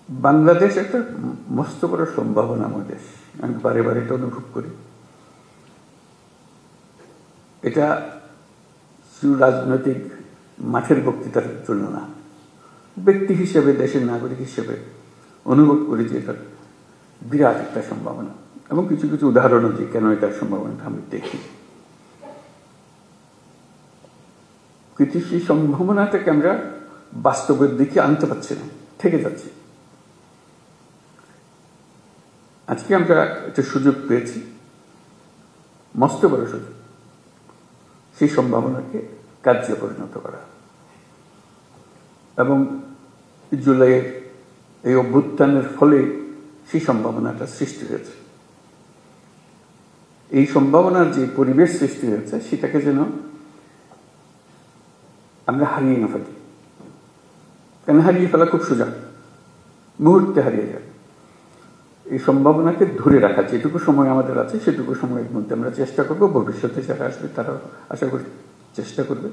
বাংলাদেশ একটা মস্ত বড় সম্ভাবনাময় দেশ, আমি বারে বারে এটা অনুভব করি। এটা শুধু রাজনৈতিক মাঠের বক্তৃতার জন্য না, ব্যক্তি হিসেবে, দেশের নাগরিক হিসেবে অনুভব করি যে এটা বিরাট একটা সম্ভাবনা, এবং কিছু কিছু উদাহরণও দিই কেন এটার সম্ভাবনাটা আমি দেখি। কিন্তু সেই সম্ভাবনাটাকে আমরা বাস্তবের দিকে আনতে পারছি না, থেকে যাচ্ছি। আজকে আমরা একটা সুযোগ পেয়েছি, মস্ত বড় সুযোগ, সেই সম্ভাবনাকে কার্যে পরিণত করা। এবং জুলাইয়ের এই অভ্যুত্থানের ফলে সেই সম্ভাবনাটা সৃষ্টি হয়েছে। এই সম্ভাবনার যে পরিবেশ সৃষ্টি হয়েছে সেটাকে যেন আমরা হারিয়ে না ফেলি। কেন হারিয়ে ফেলা খুব সোজা, মুহূর্তে হারিয়ে যায়। এই সম্ভাবনাকে ধরে রাখা, যেটুকু সময় আমাদের আছে সেটুকু সময়ের মধ্যে আমরা চেষ্টা করব, ভবিষ্যতে যারা আসবে তারা আশা করি চেষ্টা করবে,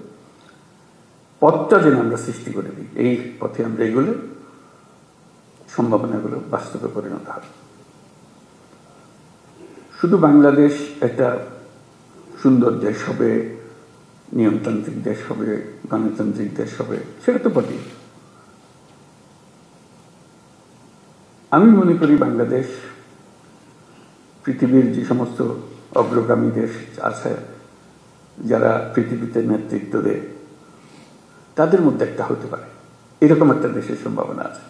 পথটা যেন আমরা সৃষ্টি করে দিই। এই পথে আমরা এগুলো সম্ভাবনাগুলো বাস্তবে পরিণত হবে। শুধু বাংলাদেশ একটা সুন্দর দেশ হবে, নিয়মতান্ত্রিক দেশ হবে, গণতান্ত্রিক দেশ হবে, সেটা তো বটেই। আমি মনে করি বাংলাদেশ পৃথিবীর যে সমস্ত অগ্রগামী দেশ আছে যারা পৃথিবীতে নেতৃত্ব দেয় তাদের মধ্যে একটা হতে পারে, এরকম একটা দেশের সম্ভাবনা আছে।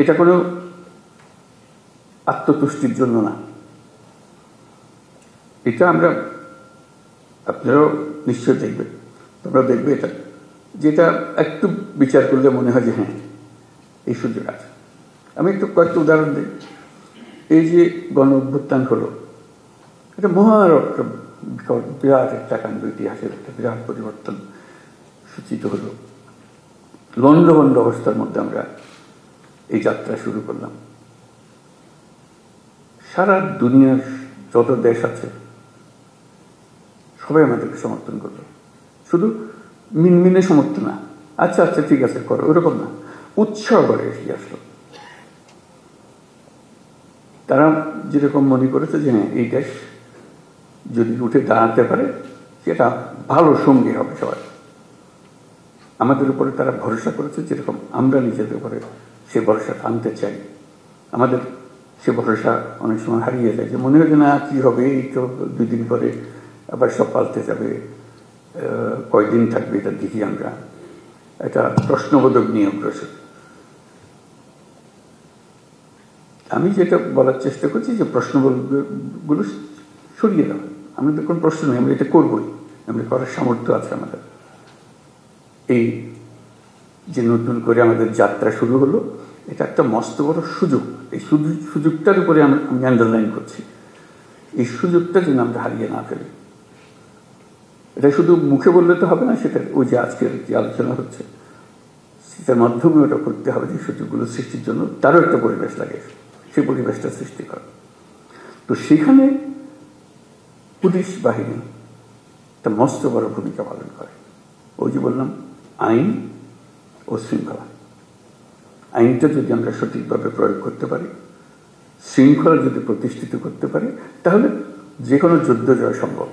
এটা কোনো আত্মতুষ্টির জন্য না, এটা আমরা, আপনারাও নিশ্চয় দেখবেন, তোমরা দেখবে এটা, যেটা একটু বিচার করলে মনে হয় যে হ্যাঁ এই সুযোগ আছে। আমি একটু কয়েকটা উদাহরণ দিই। এই যে গণ অভ্যুত্থান হলো, এটা বিরাট একটা কাণ্ড, ইতিহাসের একটা বিরাট পরিবর্তন সূচিত হলো। লন্ডভন্ড অবস্থার মধ্যে আমরা এই যাত্রা শুরু করলাম। সারা দুনিয়ার যত দেশ আছে সবাই আমাদেরকে সমর্থন করলো। শুধু মিনমিনে সমর্থন না, আচ্ছা আচ্ছা ঠিক আছে করো, ওরকম না, উৎসাহ করে এসে আসলো। তারা যেরকম মনে করেছে যে হ্যাঁ এই দেশ যদি উঠে দাঁড়াতে পারে সেটা ভালো সঙ্গী হবে সবাই। আমাদের উপরে তারা ভরসা করেছে, যেরকম আমরা নিজেদের উপরে সে ভরসা আনতে চাই। আমাদের সে ভরসা অনেক সময় হারিয়ে যায়, যে মনে হয় যে না কি হবে, এই তো 2 দিন পরে আবার সব পাল্টে যাবে, কয়দিন থাকবে এটা দেখি আমরা। একটা প্রশ্নবোধক নিয়ে অগ্রসর। আমি যেটা বলার চেষ্টা করছি যে প্রশ্নগুলো সরিয়ে দেওয়া, আমাদের কোনো প্রশ্ন নেই, আমরা এটা করবোই, আমরা করার সামর্থ্য আছে আমাদের। এই যে নতুন করে আমাদের যাত্রা শুরু হলো, এটা একটা মস্ত বড় সুযোগ। এই সুযোগটার উপরে আমি আন্ডারলাইন করছি, এই সুযোগটা যেন আমরা হারিয়ে না ফেলি। এটা শুধু মুখে বললে তো হবে না, সেটা ওই যে আজকের যে আলোচনা হচ্ছে সেটার মাধ্যমে ওটা করতে হবে, যে সুযোগগুলো সৃষ্টির জন্য তারও একটা পরিবেশ লাগে, সেই পরিবেশটা সৃষ্টি করে। তো সেখানে পুলিশ বাহিনী একটা মস্ত বড় ভূমিকা পালন করে। ওই যে বললাম আইন ও শৃঙ্খলা, আইনটা যদি আমরা সঠিকভাবে প্রয়োগ করতে পারি, শৃঙ্খলা যদি প্রতিষ্ঠিত করতে পারি, তাহলে যে কোনো যুদ্ধ জয় সম্ভব।